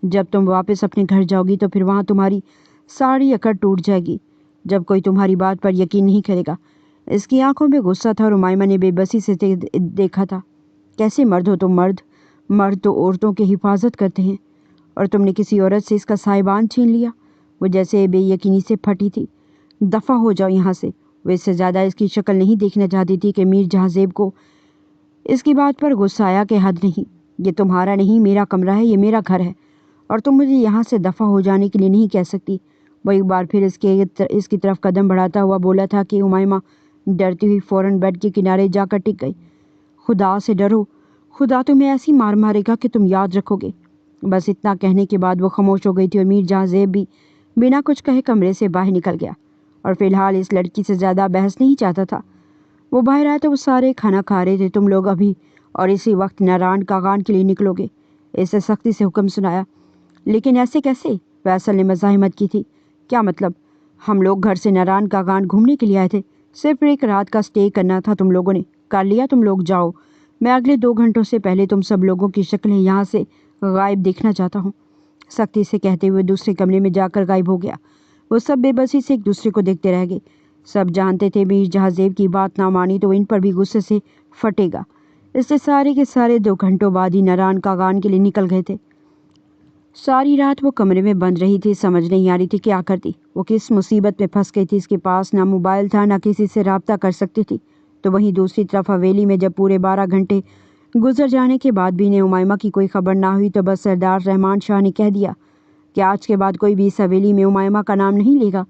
جب تم واپس اپنے گھر جاؤ گی تو پھر وہاں تمہاری ساری اکڑ ٹوٹ جائے گی، جب کوئی تمہاری بات پر یقین نہیں کرے گا۔ اس کی آنکھوں میں غصہ تھا اور امائمہ نے بے بسی سے دیکھا تھا۔ کیسے مرد ہو تم؟ مرد تو عورتوں کی حفاظت کرتے ہیں، اور تم نے کسی عورت سے اس کا سائبان چھین لیا۔ وہ جیسے بے یقینی سے پھٹی تھی۔ دفع ہو جاؤ یہاں سے۔ وہ اس سے زیادہ اس کی شکل نہیں دیکھنا چاہتی تھی کہ میر جہاں زیب کو اس کی بات پر غصہ آیا کہ حد نہیں، یہ تمہارا نہیں، میرا کمرہ ہے، یہ میرا گھر ہے، اور تم مجھے یہاں سے دفع ہو جانے کے لیے نہیں کہہ سکتی۔ وہ ایک بار پھر اس کی طرف قدم بڑھاتا ہوا بولا تھا کہ امائمہ ڈرتی ہوئی فوراً بیڈ کے کنارے جا کر ٹک گئی۔ خدا سے ڈرو، خدا تمہیں ایسی مار مارے گا کہ تم یاد رکھو گے۔ بس اتنا کہنے کے بعد وہ خاموش ہو گئی تھی، اور میر جہاں زیب بھی بنا کچھ کہے کمرے سے باہر نکل گیا، اور فی الحال اس لڑکی سے زیادہ بحث نہیں چاہتا تھا۔ وہ باہر آیا تو وہ سارے کھانا کھا رہے تھے۔ تم لوگ ابھی اور اسی وقت ناران کاغان کے لیے نکلو گے؟ اسے سختی سے حکم سنایا۔ لیکن ایسے کیسے؟ فیصل نے مزاحمت کی تھی۔ کیا مطلب؟ ہم لوگ گھر سے ناران کاغان گھومنے کے لیے آئے تھے، صرف ایک رات کا سٹے کرنا تھا، تم لوگوں نے کر لیا، تم لوگ جاؤ، میں اگلے 2 گھنٹوں سے پہلے تم سب لوگوں کی شکلیں یہاں سے غائب دیکھنا چاہتا ہوں۔ سختی سے کہتے ہوئے دوسرے کمرے میں جا کر غائب ہو گیا۔ وہ سب بے بسی سے ایک دوسرے کو دیکھتے رہ گئے۔ سب جانتے تھے میر جہاں زیب کی بات نہ مانی تو ان پر بھی غصے سے پھٹے گا، اس سے سارے کے سارے 2 گھنٹوں بعد ہی ناران کاغان کے لیے نکل گئے تھے۔ ساری رات وہ کمرے میں بند رہی تھی، سمجھ نہیں آ رہی تھی کیا کرتی۔ وہ کس مصیبت میں پھنس گئی تھی۔ اس کے پاس نہ موبائل تھا، نہ کسی سے رابطہ کر سکتی تھی۔ تو وہیں دوسری طرف حویلی میں جب پورے 12 گھنٹے گزر جانے کے بعد بھی انہیں امائمہ کی کوئی خبر نہ ہوئی تو بس سردار رحمان شاہ نے کہہ دیا کہ آج کے بعد کوئی بھی اس حویلی میں امائمہ کا نام نہیں لے گا۔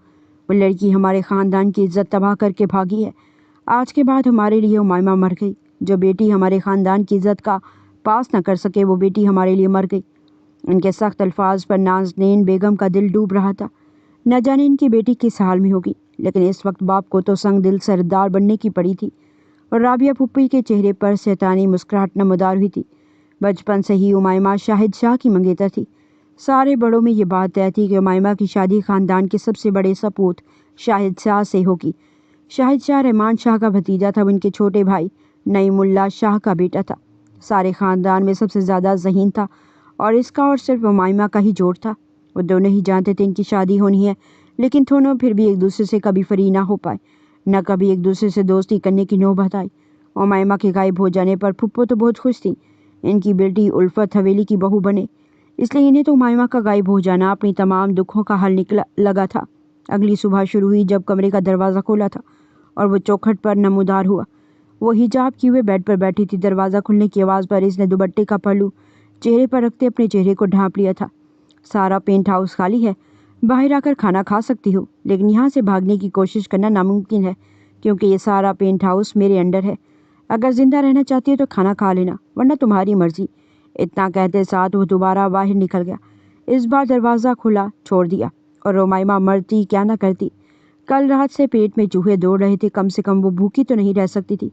وہ لڑکی ہمارے خاندان کی عزت تباہ کر کے بھاگی ہے۔ آج کے بعد ہمارے لیے امائمہ مر گئی۔ جو بیٹی ہمارے خاندان کی عزت کا پاس نہ کر سکے وہ بیٹی ہمارے لیے مر گئی۔ ان کے سخت الفاظ پر نازنین بیگم کا دل ڈوب رہا تھا۔ نہ جانے ان کی بیٹی کس حال میں ہوگی، لیکن اس وقت باپ کو تو سنگ دل سردار بننے کی پڑی تھی، اور رابعہ پھپھی کے چہرے پر شیطانی مسکراہٹ نمودار ہوئی تھی۔ بچپن سے ہی امائمہ شاہد شاہ کی منگیتر تھی۔ سارے بڑوں میں یہ بات طے تھی کہ امائمہ کی شادی خاندان کے سب سے بڑے سپوت شاہد شاہ سے ہوگی۔ شاہد شاہ رحمان شاہ کا بھتیجا تھا، وہ ان کے چھوٹے بھائی نعیم اللہ شاہ کا بیٹا تھا۔ سارے خاندان میں سب سے زیادہ ذہین تھا، اور اس کا اور صرف امائمہ کا ہی جوڑ تھا۔ وہ دونوں ہی جانتے تھے ان کی شادی ہونی ہے، لیکن دونوں پھر بھی ایک دوسرے سے کبھی فری نہ ہو پائے، نہ کبھی ایک دوسرے سے دوستی کرنے کی نوبت آئی۔ امائمہ کے غائب ہو جانے پر پھپھو تو بہت خوش تھی، ان کی بیٹی الفت حویلی کی بہو بنے، اس لیے انہیں تو امائمہ کا غائب ہو جانا اپنی تمام دکھوں کا حل لگا تھا۔ اگلی صبح شروع ہوئی جب کمرے کا دروازہ کھولا تھا اور وہ چوکھٹ پر نمودار ہوا۔ وہ حجاب کیے ہوئے بیڈ پر بیٹھی تھی۔ دروازہ کھلنے کی آواز پر اس نے دوپٹے کا پہلو چہرے پر رکھتے اپنے چہرے کو ڈھانپ لیا تھا۔ سارا پینٹ ہاؤس خالی ہے، باہر آ کر کھانا کھا سکتی ہو، لیکن یہاں سے بھاگنے کی کوشش کرنا ناممکن ہے کیونکہ یہ سارا پینٹ ہاؤس میرے انڈر ہے۔ اگر زندہ رہنا چاہتی ہو تو کھانا کھا لینا، ورنہ تمہاری مرضی۔ اتنا کہتے ساتھ وہ دوبارہ باہر نکل گیا۔ اس بار دروازہ کھلا چھوڑ دیا، اور امائمہ مرتی کیا نہ کرتی۔ کل رات سے پیٹ میں چوہے دوڑ رہے تھے، کم سے کم وہ بھوکی تو نہیں رہ سکتی تھی۔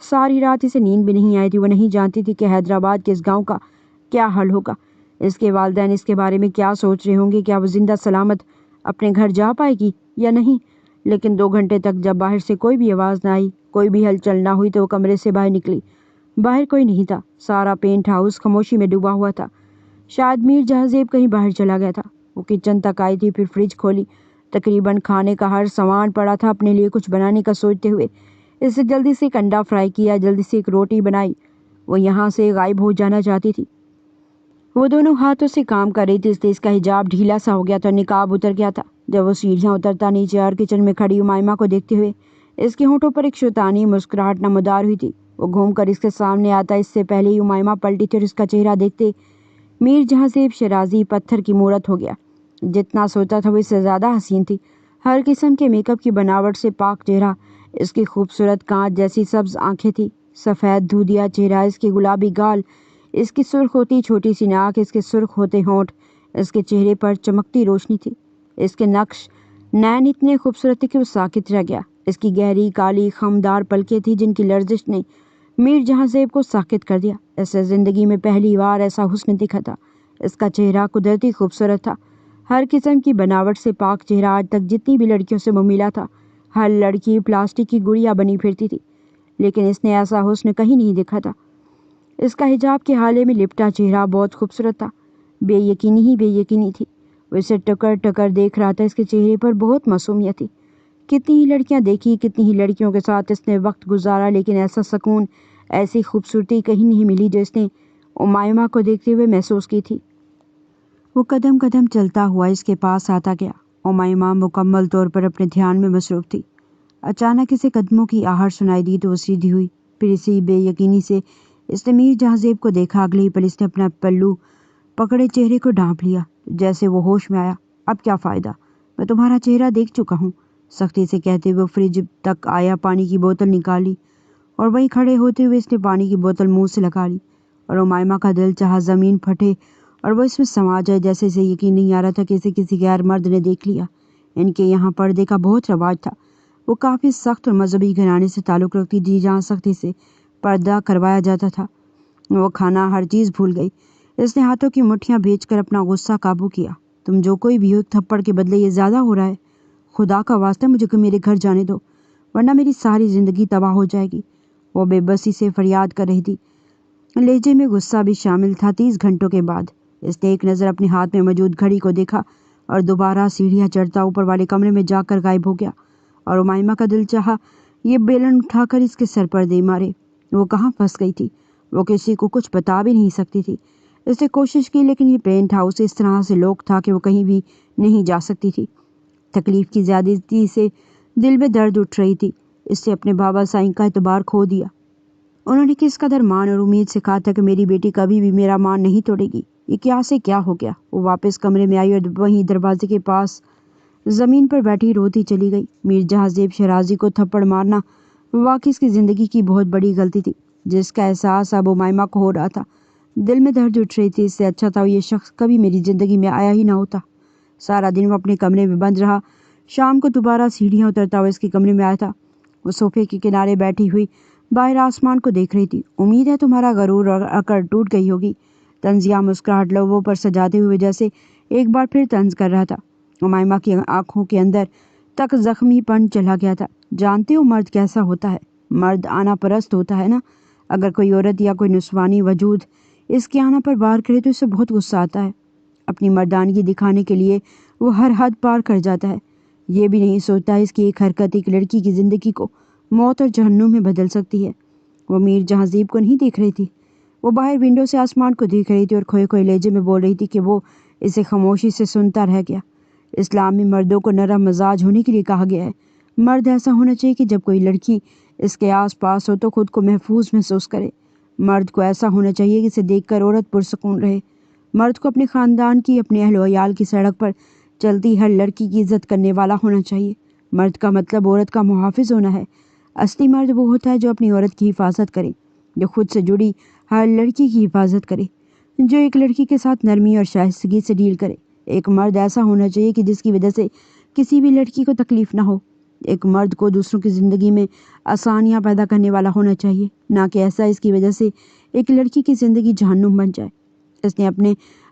ساری رات اسے نیند بھی نہیں آئی تھی۔ وہ نہیں جانتی تھی کہ حیدرآباد کے اس گاؤں کا کیا حل ہوگا۔ اس کے والدین اس کے بارے میں کیا سوچ رہے ہوں گے؟ کیا وہ زندہ سلامت اپنے گھر جا پائے گی یا نہیں؟ لیکن 2 گھنٹے تک جب باہر سے کوئی بھی آواز نہ آئی، کوئی بھی ہلچل نہ ہوئی، تو وہ کمرے سے باہر نکلی۔ باہر کوئی نہیں تھا، سارا پینٹ ہاؤس خاموشی میں ڈوبا ہوا تھا۔ شاید میر جہاں زیب کہیں باہر چلا گیا تھا۔ وہ کچن تک آئی تھی، پھر فریج کھولی، تقریباً کھانے کا ہر سامان پڑا تھا۔ اپنے لیے کچھ بنانے کا سوچتے ہوئے اس سے جلدی سے ایک انڈا فرائی کیا، جلدی سے ایک روٹی بنائی۔ وہ یہاں سے غائب ہو جانا چاہتی تھی۔ وہ دونوں ہاتھوں سے کام کر رہی تھی، اس لیے اس کا حجاب ڈھیلا سا ہو گیا تھا، نقاب اتر گیا تھا۔ جب وہ سیڑھیاں اترتا نیچے اور کچن میں کھڑی امائمہ کو دیکھتے ہوئے اس کے ہونٹوں پر ایک شیطانی مسکراہٹ نمودار ہوئی تھی۔ وہ گھوم کر اس کے سامنے آتا، اس سے پہلے ہی امائمہ پلٹی تھی اور اس کا چہرہ دیکھتے میر جہاں زیب شیرازی پتھر کی مورت ہو گیا۔ جتنا سوچا تھا وہ اس سے زیادہ حسین تھی۔ ہر قسم کے میک اپ کی بناوٹ سے پاک چہرہ، اس کی خوبصورت کانچ جیسی سبز آنکھیں تھی، سفید دودھیا چہرہ، اس کی گلابی گال، اس کی سرخ ہوتی چھوٹی سی ناک، اس کے سرخ ہوتے ہونٹ، اس کے چہرے پر چمکتی روشنی تھی۔ اس کے نقش نین اتنے خوبصورت تھے کہ وہ ساکت رہ گیا۔ اس کی گہری کالی خمدار پلکیں تھیں جن کی لرزش نے میر جہاں زیب کو ساکت کر دیا۔ ایسے زندگی میں پہلی بار ایسا حسن دکھا تھا۔ اس کا چہرہ قدرتی خوبصورت تھا، ہر قسم کی بناوٹ سے پاک چہرہ۔ آج تک جتنی بھی لڑکیوں سے وہ ملا تھا، ہر لڑکی پلاسٹک کی گڑیا بنی پھرتی تھی، لیکن اس نے ایسا حسن کہیں نہیں دیکھا تھا۔ اس کا حجاب کے حالے میں لپٹا چہرہ بہت خوبصورت تھا، بے یقینی ہی بے یقینی تھی۔ وہ اسے ٹکر ٹکر دیکھ رہا تھا، اس کے چہرے پر بہت معصومیت تھی۔ کتنی ہی لڑکیاں دیکھی، کتنی ہی لڑکیوں کے ساتھ اس نے وقت گزارا، لیکن ایسا سکون، ایسی خوبصورتی کہیں نہیں ملی جو اس نے امائمہ کو دیکھتے ہوئے محسوس کی تھی۔ وہ قدم قدم چلتا ہوا اس کے پاس آتا گیا۔ امائمہ مکمل طور پر اپنے دھیان میں مصروف تھی۔ اچانک اسے قدموں کی آہٹ سنائی دی تو وہ سیدھی ہوئی۔ پھر اسی بے یقینی سے اس نے میر جہاں زیب کو دیکھا۔ اگلے ہی پل اس نے اپنا پلو پکڑے چہرے کو ڈھانپ لیا، جیسے وہ ہوش میں آیا۔ اب کیا فائدہ، میں تمہارا چہرہ دیکھ چکا ہوں، سختی سے کہتے ہوئے وہ فریج تک آیا، پانی کی بوتل نکالی اور وہیں کھڑے ہوتے ہوئے اس نے پانی کی بوتل منہ سے لگا لی، اور امائمہ کا دل چاہا زمین پھٹے اور وہ اس میں سما جائے۔ جیسے اسے یقین نہیں آ رہا تھا کہ اسے کسی غیر مرد نے دیکھ لیا۔ ان کے یہاں پردے کا بہت رواج تھا۔ وہ کافی سخت اور مذہبی گھرانے سے تعلق رکھتی تھی جہاں سختی سے پردہ کروایا جاتا تھا۔ وہ کھانا ہر چیز بھول گئی۔ اس نے ہاتھوں کی مٹھیاں بھیج کر اپنا غصہ قابو کیا۔ تم جو کوئی بھی ہو، ایک تھپڑ کے بدلے یہ زیادہ ہو رہا ہے۔ خدا کا واسطہ مجھے میرے گھر جانے دو، ورنہ میری ساری زندگی تباہ ہو جائے گی۔ وہ بے بسی سے فریاد کر رہی تھی، لہجے میں غصہ بھی شامل تھا۔ 30 گھنٹوں کے بعد اس نے ایک نظر اپنے ہاتھ میں موجود گھڑی کو دیکھا اور دوبارہ سیڑھیاں چڑھتا اوپر والے کمرے میں جا کر غائب ہو گیا۔ اور امائمہ کا دل چاہا یہ بیلن اٹھا کر اس کے سر پر دے مارے۔ وہ کہاں پھنس گئی تھی؟ وہ کسی کو کچھ بتا بھی نہیں سکتی تھی۔ اس نے کوشش کی، لیکن یہ پینٹ ہاؤس اس طرح سے لوک تھا کہ وہ کہیں بھی نہیں جا سکتی تھی۔ تکلیف کی زیادتی سے دل میں درد اٹھ رہی تھی۔ اس سے اپنے بابا سائیں کا اعتبار کھو دیا۔ انہوں نے کس قدر مان اور امید سے کہا تھا کہ میری بیٹی کبھی بھی میرا مان نہیں توڑے گی۔ یہ کیا سے کیا ہو گیا؟ وہ واپس کمرے میں آئی اور وہیں دروازے کے پاس زمین پر بیٹھی روتی چلی گئی۔ میر جہاں زیب شیرازی کو تھپڑ مارنا واقعی اس کی زندگی کی بہت بڑی غلطی تھی، جس کا احساس اب امائمہ کو ہو رہا تھا۔ دل میں درد اٹھ رہی تھی۔ اس سے اچھا تھا یہ شخص کبھی میری زندگی میں آیا ہی نہ ہوتا۔ سارا دن وہ اپنے کمرے میں بند رہا۔ شام کو دوبارہ سیڑھیاں اترتا ہوا اس کے کمرے میں آیا تھا۔ وہ صوفے کے کنارے بیٹھی ہوئی باہر آسمان کو دیکھ رہی تھی۔ امید ہے تمہارا غرور اور اکڑ ٹوٹ گئی ہوگی، طنزیہ مسکراہٹ لبوں پر سجاتے ہوئے جیسے ایک بار پھر طنز کر رہا تھا۔ امائمہ کی آنکھوں کے اندر تک زخمی پن چلا گیا تھا۔ جانتے ہو مرد کیسا ہوتا ہے؟ مرد آنا پرست ہوتا ہے نا۔ اگر کوئی عورت یا کوئی نسوانی وجود اس کے آنا پر وار کرے تو اسے بہت غصہ آتا ہے۔ اپنی مردانگی دکھانے کے لیے وہ ہر حد پار کر جاتا ہے۔ یہ بھی نہیں سوچتا اس کی ایک حرکت ایک لڑکی کی زندگی کو موت اور جہنم میں بدل سکتی ہے۔ وہ میر جہاں زیب کو نہیں دیکھ رہی تھی۔ وہ باہر ونڈو سے آسمان کو دیکھ رہی تھی اور کھوئے کھوئے لہجے میں بول رہی تھی کہ وہ اسے خاموشی سے سنتا رہ گیا۔ اسلام میں مردوں کو نرم مزاج ہونے کے لیے کہا گیا ہے۔ مرد ایسا ہونا چاہیے کہ جب کوئی لڑکی اس کے آس پاس ہو تو خود کو محفوظ محسوس کرے۔ مرد کو ایسا ہونا چاہیے کہ اسے دیکھ کر عورت پرسکون رہے۔ مرد کو اپنے خاندان کی، اپنے اہل و عیال کی سڑک پر چلتی ہر لڑکی کی عزت کرنے والا ہونا چاہیے۔ مرد کا مطلب عورت کا محافظ ہونا ہے۔ اصلی مرد وہ ہوتا ہے جو اپنی عورت کی حفاظت کرے، جو خود سے جڑی ہر لڑکی کی حفاظت کرے، جو ایک لڑکی کے ساتھ نرمی اور شائستگی سے ڈیل کرے۔ ایک مرد ایسا ہونا چاہیے کہ جس کی وجہ سے کسی بھی لڑکی کو تکلیف نہ ہو۔ ایک مرد کو دوسروں کی زندگی میں آسانیاں پیدا کرنے والا ہونا چاہیے، نہ کہ ایسا اس کی وجہ سے ایک لڑکی کی زندگی جہنم بن جائے۔ اس نے اپنے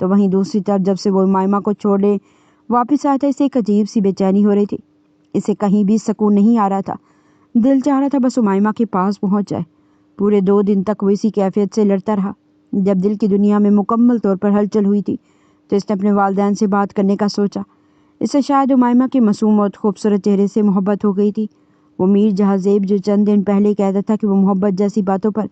تو وہیں دوسری طرف جب سے وہ امائمہ کو چھوڑے واپس آیا تھا اسے ایک عجیب سی بے چینی ہو رہی تھی۔ اسے کہیں بھی سکون نہیں آ رہا تھا۔ دل چاہ رہا تھا بس امائمہ کے پاس پہنچ جائے۔ پورے 2 دن تک وہ اسی کیفیت سے لڑتا رہا۔ جب دل کی دنیا میں مکمل طور پر ہلچل ہوئی تھی تو اس نے اپنے والدین سے بات کرنے کا سوچا۔ اسے شاید امائمہ کے معصوم اور خوبصورت چہرے سے محبت ہو گئی تھی۔ وہ میر جہاں زیب جو چند دن پہلے کہتا تھا کہ وہ محبت جیسی باتوں پر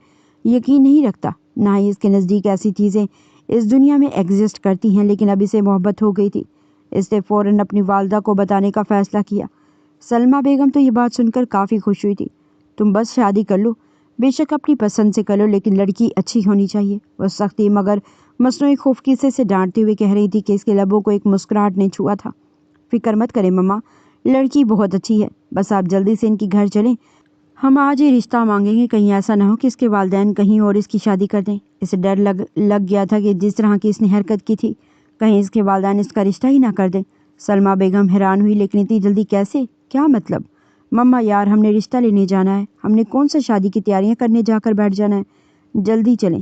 یقین نہیں رکھتا، نہ ہی اس کے نزدیک ایسی چیزیں اس دنیا میں ایگزسٹ کرتی ہیں، لیکن اب اسے محبت ہو گئی تھی۔ اس نے فوراً اپنی والدہ کو بتانے کا فیصلہ کیا۔ سلمہ بیگم تو یہ بات سن کر کافی خوش ہوئی تھی۔ تم بس شادی کر لو، بے شک اپنی پسند سے کر لو، لیکن لڑکی اچھی ہونی چاہیے، وہ سختی مگر مصنوعی خوفکیسے سے ڈانٹتے ہوئے کہہ رہی تھی کہ اس کے لبوں کو ایک مسکراہٹ نے چھوا تھا۔ فکر مت کریں مما، لڑکی بہت اچھی ہے، بس آپ جلدی سے ان کی گھر چلیں، ہم آج ہی رشتہ مانگیں گے، کہیں ایسا نہ ہو کہ اس کے والدین کہیں اور اس کی شادی کر دیں۔ اسے ڈر لگ گیا تھا کہ جس طرح کی اس نے حرکت کی تھی کہیں اس کے والدین اس کا رشتہ ہی نہ کر دیں۔ سلمہ بیگم حیران ہوئی، لیکن اتنی جلدی کیسے؟ کیا مطلب؟ مما یار، ہم نے رشتہ لینے جانا ہے، ہم نے کون سا شادی کی تیاریاں کرنے جا کر بیٹھ جانا ہے، جلدی چلیں۔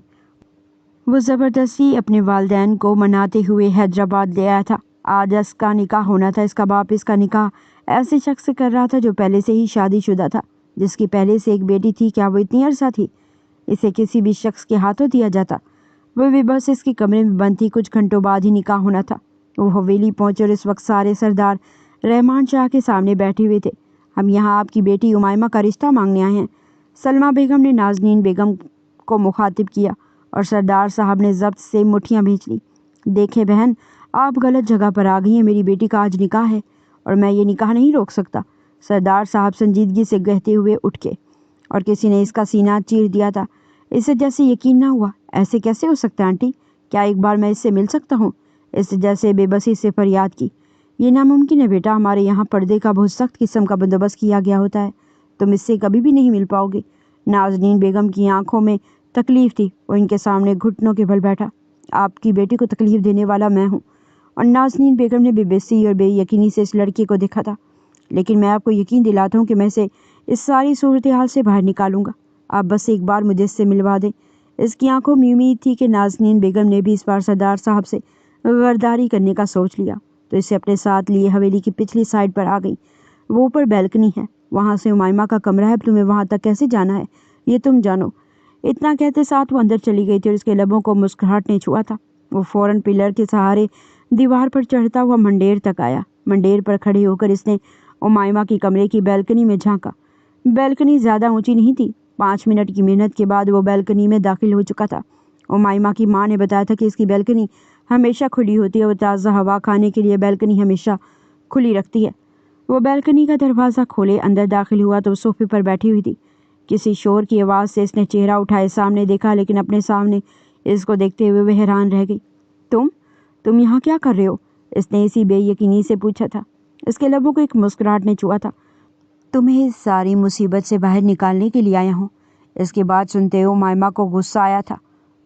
وہ زبردستی اپنے والدین کو مناتے ہوئے حیدرآباد لے آیا تھا۔ آج اس کا نکاح ہونا تھا۔ اس کا باپ اس کا نکاح ایسے شخص سے کر رہا تھا جو پہلے سے ہی شادی شدہ تھا، جس کی پہلے سے ایک بیٹی تھی۔ کیا وہ اتنی عرصہ تھی؟ اسے کسی بھی شخص کے ہاتھوں دیا جاتا؟ وہ بھی بس اس کے کمرے میں بند تھی۔ کچھ گھنٹوں بعد ہی نکاح ہونا تھا۔ وہ حویلی پہنچے اور اس وقت سارے سردار رحمان شاہ کے سامنے بیٹھے ہوئے تھے۔ ہم یہاں آپ کی بیٹی امائمہ کا رشتہ مانگنے آئے ہیں، سلمہ بیگم نے نازنین بیگم کو مخاطب کیا، اور سردار صاحب نے ضبط سے مٹھیاں بھینچ لی۔ دیکھیں بہن، آپ غلط جگہ پر آ گئی ہیں، میری بیٹی کا آج نکاح ہے اور میں یہ نکاح نہیں روک سکتا۔ سردار صاحب سنجیدگی سے کہتے ہوئے اٹھ کے، اور کسی نے اس کا سینہ چیر دیا تھا۔ اسے جیسے یقین نہ ہوا۔ ایسے کیسے ہو سکتا ہے آنٹی؟ کیا ایک بار میں اس سے مل سکتا ہوں؟ اس جیسے بے بسی سے فریاد کی۔ یہ ناممکن ہے بیٹا، ہمارے یہاں پردے کا بہت سخت قسم کا بندوبست کیا گیا ہوتا ہے، تم اس سے کبھی بھی نہیں مل پاؤ گے۔ نازنین بیگم کی آنکھوں میں تکلیف تھی۔ وہ ان کے سامنے گھٹنوں کے بل بیٹھا۔ آپ کی بیٹی کو تکلیف دینے والا میں ہوں؟ اور نازنین بیگم نے بے بسی اور بے یقینی سے اس لڑکی کو دیکھا تھا۔ لیکن میں آپ کو یقین دلاتا ہوں کہ میں اسے اس ساری صورتحال سے باہر نکالوں گا، آپ بس ایک بار مجھے اس سے ملوا دیں۔ اس کی آنکھوں میں امید تھی کہ نازنین بیگم نے بھی اس بار سردار صاحب سے غداری کرنے کا سوچ لیا، تو اسے اپنے ساتھ لیے حویلی کی پچھلی سائڈ پر آ گئی۔ وہ اوپر بیلکنی ہے، وہاں سے امائمہ کا کمرہ ہے، تمہیں وہاں تک کیسے جانا ہے یہ تم جانو۔ اتنا کہتے ساتھ وہ اندر چلی گئی تھی اور اس کے لبوں کو مسکراہٹ نے چھوا تھا۔ وہ فوراً پلر کے سہارے دیوار پر چڑھتا ہوا منڈیر تک آیا۔ منڈیر پر کھڑے ہو کر اس نے امائمہ کی کمرے کی بیلکنی میں جھانکا۔ بیلکنی زیادہ اونچی نہیں تھی۔ 5 منٹ کی محنت کے بعد وہ بیلکنی میں داخل ہو چکا تھا۔ امائمہ کی ماں نے بتایا تھا کہ اس کی بیلکنی ہمیشہ کھلی ہوتی ہے، وہ تازہ ہوا کھانے کے لیے بیلکنی ہمیشہ کھلی رکھتی ہے۔ وہ بیلکنی کا دروازہ کھولے اندر داخل ہوا تو وہ صوفے پر بیٹھی ہوئی تھی۔ کسی شور کی آواز سے اس نے چہرہ اٹھائے سامنے دیکھا، لیکن اپنے سامنے اس کو دیکھتے ہوئے وہ حیران رہ گئی۔ تم یہاں کیا کر رہے ہو؟ اس نے اسی بے یقینی سے پوچھا تھا۔ اس کے لبوں کو ایک مسکراہٹ نے چھوا تھا۔ تمہیں اس ساری مصیبت سے باہر نکالنے کے لیے آیا ہوں۔ اس کی بات سنتے ہوئے امائمہ کو غصہ آیا تھا۔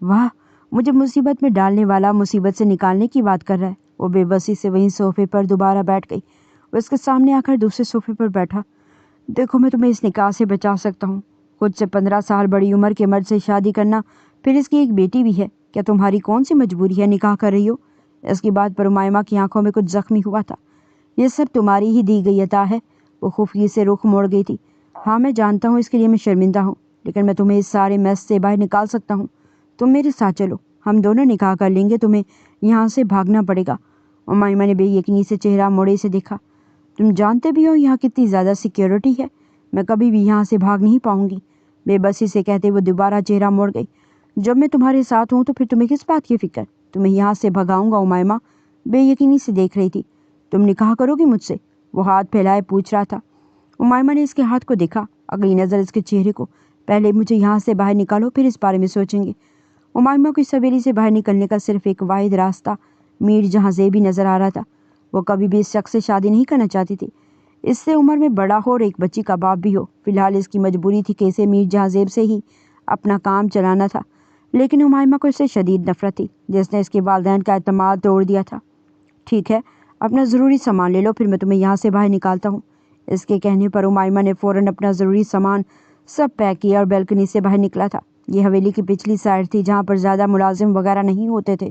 واہ، مجھے مصیبت میں ڈالنے والا مصیبت سے نکالنے کی بات کر رہا ہے۔ وہ بے بسی سے وہیں صوفے پر دوبارہ بیٹھ گئی۔ وہ اس کے سامنے آ کر دوسرے صوفے پر بیٹھا۔ دیکھو، میں تمہیں اس نکاح سے بچا سکتا ہوں۔ خود سے 15 سال بڑی عمر کے مرد سے شادی کرنا، پھر اس کی ایک بیٹی بھی ہے، کیا تمہاری کون سی مجبوری ہے نکاح کر رہی ہو؟ اس کی بات پر امائمہ کی آنکھوں میں کچھ زخمی ہوا تھا۔ یہ سب تمہاری ہی دی گئی عطا ہے۔ وہ خفگی سے رخ موڑ گئی تھی۔ ہاں میں جانتا ہوں، اس کے لیے میں شرمندہ ہوں، لیکن میں تمہیں اس سارے میس سے باہر نکال سکتا ہوں۔ تم میرے ساتھ چلو، ہم دونوں نکاح کر لیں گے، تمہیں یہاں سے بھاگنا پڑے گا۔ امائمہ نے بے یقینی سے چہرہ موڑے سے دیکھا۔ تم جانتے بھی ہو یہاں کتنی زیادہ سیکیورٹی ہے، میں کبھی بھی یہاں سے بھاگ نہیں پاؤں گی۔ بے بسی سے کہتے وہ دوبارہ چہرہ موڑ گئی۔ جب میں تمہارے ساتھ ہوں تو پھر تمہیں کس بات کی فکر؟ تمہیں یہاں سے بھگاؤں گا؟ امائمہ بے یقینی سے دیکھ رہی تھی۔ تم نکاح کرو گی مجھ سے؟ وہ ہاتھ پھیلائے پوچھ رہا تھا۔ امائمہ نے اس کے ہاتھ کو دیکھا، اگلی نظر اس کے چہرے کو۔ پہلے مجھے یہاں سے باہر نکالو، پھر اس بارے میں سوچیں گے۔ امائمہ کو اس حویلی سے باہر نکلنے کا صرف ایک واحد راستہ میر جہاں زیب نظر آ رہا تھا۔ وہ کبھی بھی اس شخص سے شادی نہیں کرنا چاہتی تھی، اس سے عمر میں بڑا ہو اور ایک بچی کا باپ بھی ہو۔ فی الحال اس کی مجبوری تھی کہ اسے میر جہاں زیب سے ہی اپنا کام چلانا تھا، لیکن امائمہ کو اس سے شدید نفرت تھی، جس نے اس کے والدین کا اعتماد توڑ دیا تھا۔ ٹھیک ہے، اپنا ضروری سامان لے لو، پھر میں تمہیں یہاں سے باہر نکالتا ہوں۔ اس کے کہنے پر امائمہ نے فوراً اپنا ضروری سامان سب پیک کیا اور بیلکنی سے باہر نکلا تھا۔ یہ حویلی کی پچھلی سائڈ تھی، جہاں پر زیادہ ملازم وغیرہ نہیں ہوتے تھے۔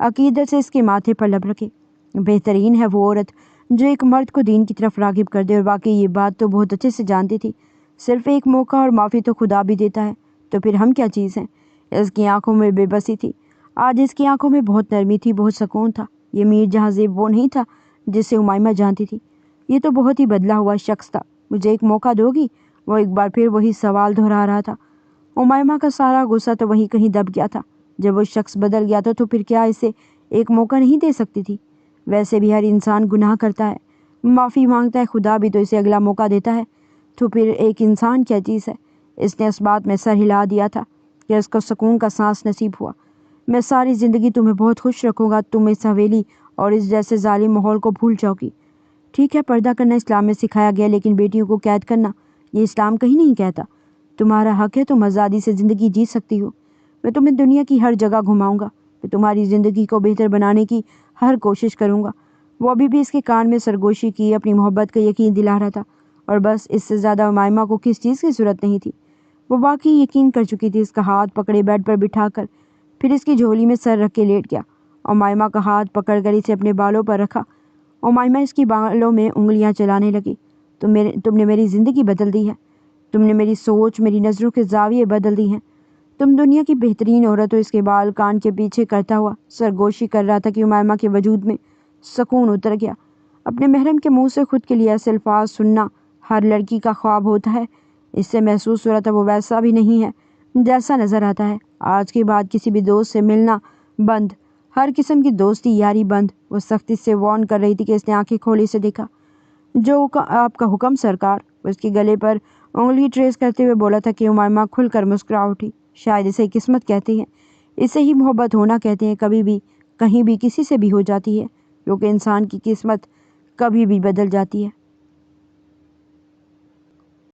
عقیدت سے اس کے ماتھے پر لب رکھے۔ بہترین ہے وہ عورت جو ایک مرد کو دین کی طرف راغب کر دے، اور واقعی یہ بات تو بہت اچھے سے جانتی تھی۔ صرف ایک موقع اور معافی تو خدا بھی دیتا ہے، تو پھر ہم کیا چیز ہیں؟ اس کی آنکھوں میں بے بسی تھی، آج اس کی آنکھوں میں بہت نرمی تھی، بہت سکون تھا۔ یہ میر جہاں زیب وہ نہیں تھا جسے امائمہ جانتی تھی، یہ تو بہت ہی بدلا ہوا شخص تھا۔ مجھے ایک موقع دو گی؟ وہ ایک بار پھر وہی سوال دہرا رہا تھا۔ امائمہ کا سارا غصہ تو وہیں کہیں دب گیا تھا۔ جب وہ شخص بدل گیا تھا تو پھر کیا اسے ایک موقع نہیں دے سکتی تھی؟ ویسے بھی ہر انسان گناہ کرتا ہے، معافی مانگتا ہے، خدا بھی تو اسے اگلا موقع دیتا ہے، تو پھر ایک انسان کیا چیز ہے؟ اس نے اس بات میں سر ہلا دیا تھا کہ اس کو سکون کا سانس نصیب ہوا۔ میں ساری زندگی تمہیں بہت خوش رکھوں گا، تم اس حویلی اور اس جیسے ظالم ماحول کو بھول جاؤ گی۔ ٹھیک ہے، پردہ کرنا اسلام میں سکھایا گیا، لیکن بیٹیوں کو قید کرنا یہ اسلام کہیں نہیں کہتا۔ تمہارا حق ہے، تم آزادی سے زندگی جی سکتی ہو۔ میں تمہیں دنیا کی ہر جگہ گھماؤں گا، میں تمہاری زندگی کو بہتر بنانے کی ہر کوشش کروں گا۔ وہ ابھی بھی اس کے کان میں سرگوشی کی اپنی محبت کا یقین دلا رہا تھا، اور بس اس سے زیادہ امائمہ کو کس چیز کی ضرورت نہیں تھی۔ وہ واقعی یقین کر چکی تھی۔ اس کا ہاتھ پکڑے بیڈ پر بٹھا کر پھر اس کی جھولی میں سر رکھ کے لیٹ گیا۔ امائمہ کا ہاتھ پکڑ کر اسے اپنے بالوں پر رکھا۔ امائمہ اس کی بالوں میں انگلیاں چلانے لگی۔ تم نے میری زندگی بدل دی ہے، تم نے میری سوچ، میری نظروں کے زاویے بدل دی ہیں۔ تم دنیا کی بہترین عورت ہو۔ اس کے بال کان کے پیچھے کرتا ہوا سرگوشی کر رہا تھا کہ امائمہ کے وجود میں سکون اتر گیا۔ اپنے محرم کے منہ سے خود کے لیے ایسے الفاظ سننا ہر لڑکی کا خواب ہوتا ہے۔ اس سے محسوس ہو رہا تھا وہ ویسا بھی نہیں ہے جیسا نظر آتا ہے۔ آج کے بعد کسی بھی دوست سے ملنا بند، ہر قسم کی دوستی یاری بند۔ وہ سختی سے وارن کر رہی تھی کہ اس نے آنکھیں کھولی سے دیکھا۔ جو آپ کا حکم سرکار۔ وہ اس کے گلے پر انگلی ٹریس کرتے ہوئے بولا تھا کہ امائمہ کھل کر مسکرا اٹھی۔ شاید اسے قسمت کہتے ہیں، اسے ہی محبت ہونا کہتے ہیں۔ کبھی بھی کہیں بھی کسی سے بھی ہو جاتی ہے، کیونکہ انسان کی قسمت کبھی بھی بدل جاتی ہے۔